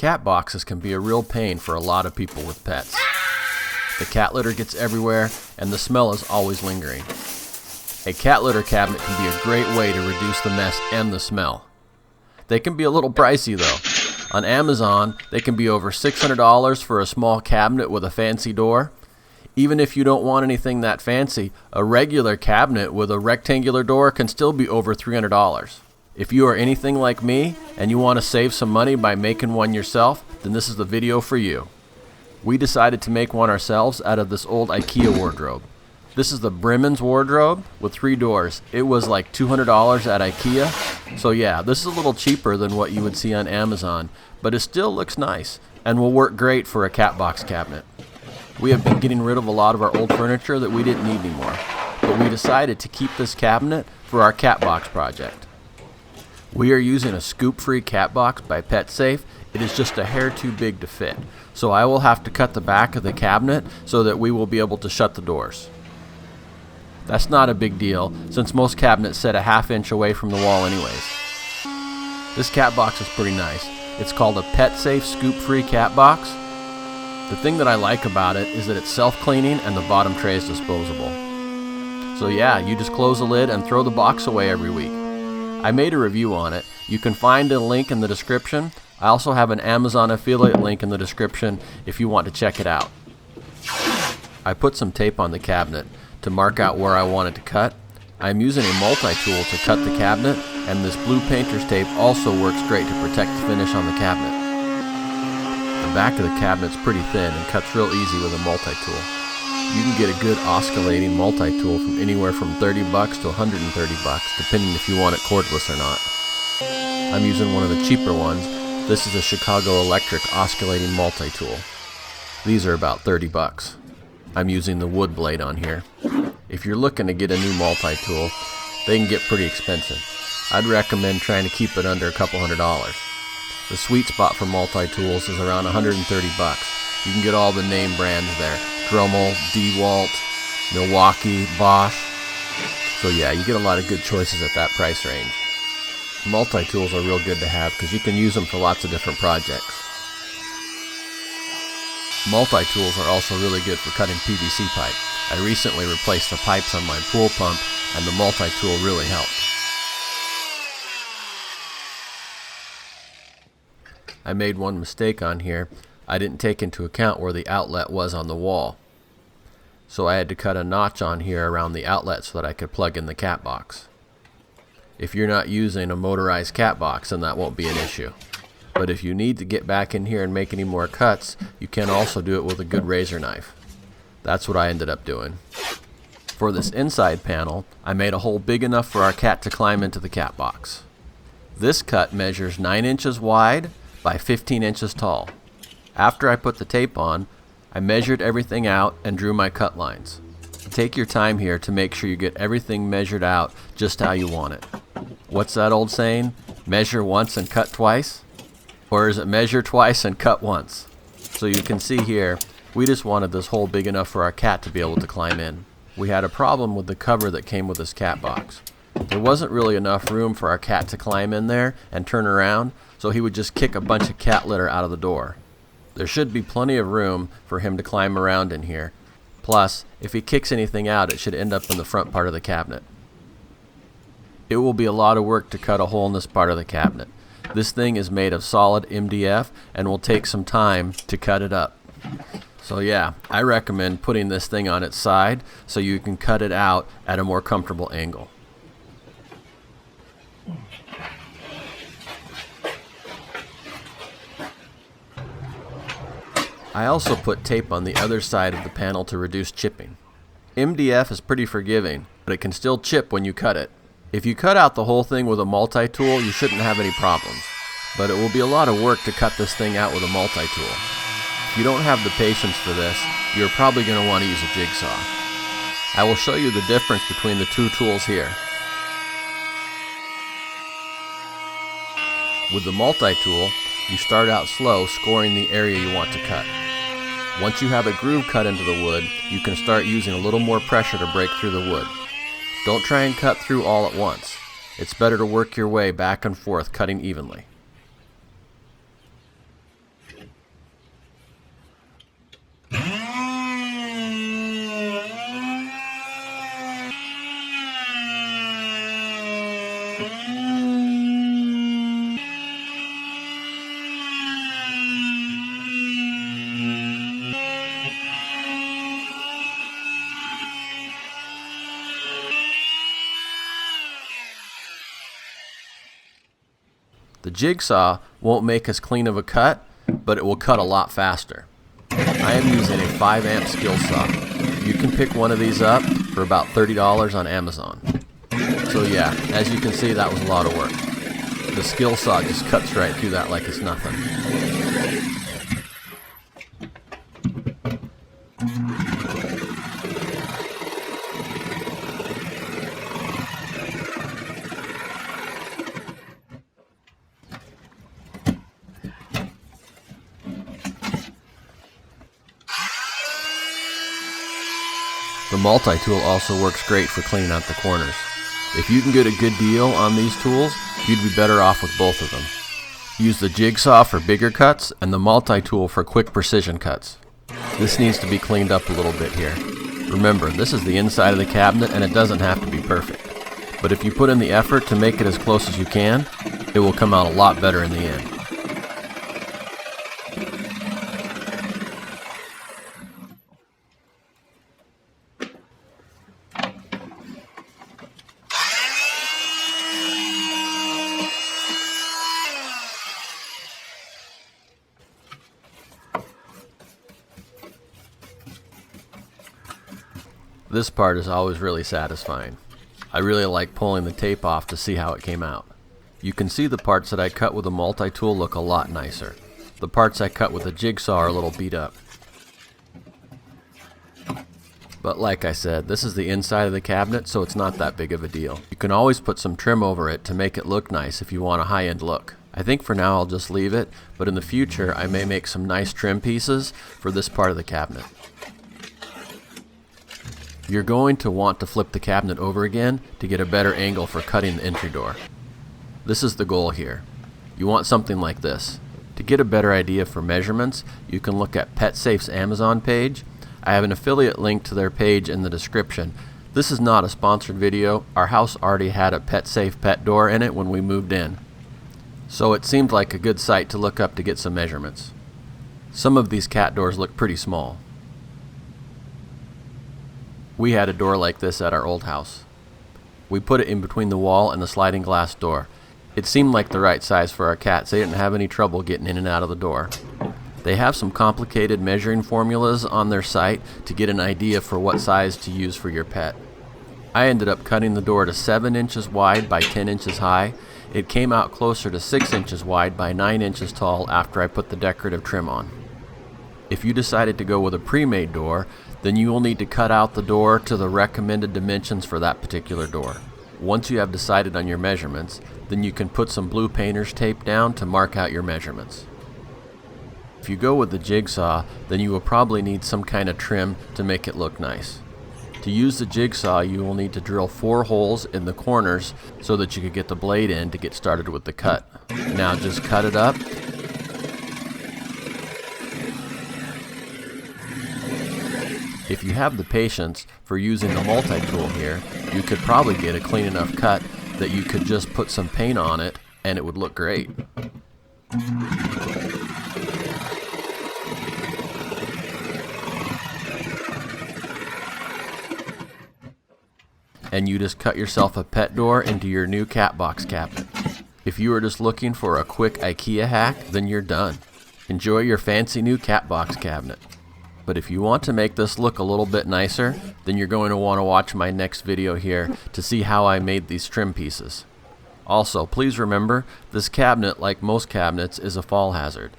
Cat boxes can be a real pain for a lot of people with pets. The cat litter gets everywhere, and the smell is always lingering. A cat litter cabinet can be a great way to reduce the mess and the smell. They can be a little pricey though. On Amazon, they can be over $600 for a small cabinet with a fancy door. Even if you don't want anything that fancy, a regular cabinet with a rectangular door can still be over $300. If you are anything like me and you want to save some money by making one yourself, then this is the video for you. We decided to make one ourselves out of this old Ikea wardrobe. This is the BRIMNES Wardrobe with 3 doors. It was like $200 at Ikea. So yeah, this is a little cheaper than what you would see on Amazon, but it still looks nice and will work great for a cat box cabinet. We have been getting rid of a lot of our old furniture that we didn't need anymore, but we decided to keep this cabinet for our cat box project. We are using a ScoopFree cat box by PetSafe. It is just a hair too big to fit, so I will have to cut the back of the cabinet so that we will be able to shut the doors. That's not a big deal, since most cabinets sit a ½ inch away from the wall anyways. This cat box is pretty nice. It's called a PetSafe ScoopFree cat box. The thing that I like about it is that it's self-cleaning and the bottom tray is disposable. So yeah, you just close the lid and throw the box away every week. I made a review on it. You can find a link in the description. I also have an Amazon affiliate link in the description if you want to check it out. I put some tape on the cabinet to mark out where I wanted to cut. I'm using a multi-tool to cut the cabinet, and this blue painter's tape also works great to protect the finish on the cabinet. The back of the cabinet's pretty thin and cuts real easy with a multi-tool. You can get a good oscillating multi-tool from anywhere from $30 to $130, depending if you want it cordless or not. I'm using one of the cheaper ones. This is a Chicago Electric oscillating multi-tool. These are about $30. I'm using the wood blade on here. If you're looking to get a new multi-tool, they can get pretty expensive. I'd recommend trying to keep it under a couple $100. The sweet spot for multi-tools is around $130. You can get all the name brands there. Dremel, DeWalt, Milwaukee, Bosch. So yeah, you get a lot of good choices at that price range. Multi-tools are real good to have because you can use them for lots of different projects. Multi-tools are also really good for cutting PVC pipe. I recently replaced the pipes on my pool pump and the multi-tool really helped. I made one mistake on here. I didn't take into account where the outlet was on the wall. So I had to cut a notch on here around the outlet so that I could plug in the cat box. If you're not using a motorized cat box, then that won't be an issue. But if you need to get back in here and make any more cuts, you can also do it with a good razor knife. That's what I ended up doing. For this inside panel, I made a hole big enough for our cat to climb into the cat box. This cut measures 9 inches wide by 15 inches tall. After I put the tape on, I measured everything out and drew my cut lines. Take your time here to make sure you get everything measured out just how you want it. What's that old saying? Measure once and cut twice? Or is it measure twice and cut once? So you can see here, we just wanted this hole big enough for our cat to be able to climb in. We had a problem with the cover that came with this cat box. There wasn't really enough room for our cat to climb in there and turn around, so he would just kick a bunch of cat litter out of the door. There should be plenty of room for him to climb around in here. Plus, if he kicks anything out, it should end up in the front part of the cabinet. It will be a lot of work to cut a hole in this part of the cabinet. This thing is made of solid MDF and will take some time to cut it up. So yeah, I recommend putting this thing on its side so you can cut it out at a more comfortable angle. I also put tape on the other side of the panel to reduce chipping. MDF is pretty forgiving, but it can still chip when you cut it. If you cut out the whole thing with a multi-tool, you shouldn't have any problems. But it will be a lot of work to cut this thing out with a multi-tool. If you don't have the patience for this, you're probably going to want to use a jigsaw. I will show you the difference between the two tools here. With the multi-tool, you start out slow, scoring the area you want to cut. Once you have a groove cut into the wood, you can start using a little more pressure to break through the wood. Don't try and cut through all at once. It's better to work your way back and forth, cutting evenly. jigsaw won't make as clean of a cut, but it will cut a lot faster. I am using a 5-amp skill saw. You can pick one of these up for about $30 on Amazon. So yeah, as you can see, that was a lot of work. The skill saw just cuts right through that like it's nothing. The multi-tool also works great for cleaning out the corners. If you can get a good deal on these tools, you'd be better off with both of them. Use the jigsaw for bigger cuts and the multi-tool for quick precision cuts. This needs to be cleaned up a little bit here. Remember, this is the inside of the cabinet and it doesn't have to be perfect. But if you put in the effort to make it as close as you can, it will come out a lot better in the end. This part is always really satisfying. I really like pulling the tape off to see how it came out. You can see the parts that I cut with a multi-tool look a lot nicer. The parts I cut with a jigsaw are a little beat up. But like I said, this is the inside of the cabinet, so it's not that big of a deal. You can always put some trim over it to make it look nice if you want a high-end look. I think for now I'll just leave it, but in the future I may make some nice trim pieces for this part of the cabinet. You're going to want to flip the cabinet over again to get a better angle for cutting the entry door. This is the goal here. You want something like this. To get a better idea for measurements, you can look at PetSafe's Amazon page. I have an affiliate link to their page in the description. This is not a sponsored video. Our house already had a PetSafe pet door in it when we moved in. So it seemed like a good site to look up to get some measurements. Some of these cat doors look pretty small. We had a door like this at our old house. We put it in between the wall and the sliding glass door. It seemed like the right size for our cats. They didn't have any trouble getting in and out of the door. They have some complicated measuring formulas on their site to get an idea for what size to use for your pet. I ended up cutting the door to 7 inches wide by 10 inches high. It came out closer to 6 inches wide by 9 inches tall after I put the decorative trim on. If you decided to go with a pre-made door, then you will need to cut out the door to the recommended dimensions for that particular door. Once you have decided on your measurements, then you can put some blue painter's tape down to mark out your measurements. If you go with the jigsaw, then you will probably need some kind of trim to make it look nice. To use the jigsaw, you will need to drill 4 holes in the corners so that you can get the blade in to get started with the cut. Now just cut it up. If you have the patience for using the multi-tool here, you could probably get a clean enough cut that you could just put some paint on it and it would look great. And you just cut yourself a pet door into your new cat box cabinet. If you are just looking for a quick Ikea hack, then you're done. Enjoy your fancy new cat box cabinet. But if you want to make this look a little bit nicer, then you're going to want to watch my next video here to see how I made these trim pieces. Also, please remember, this cabinet, like most cabinets, is a fall hazard.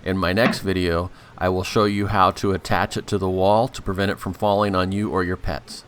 In my next video, I will show you how to attach it to the wall to prevent it from falling on you or your pets.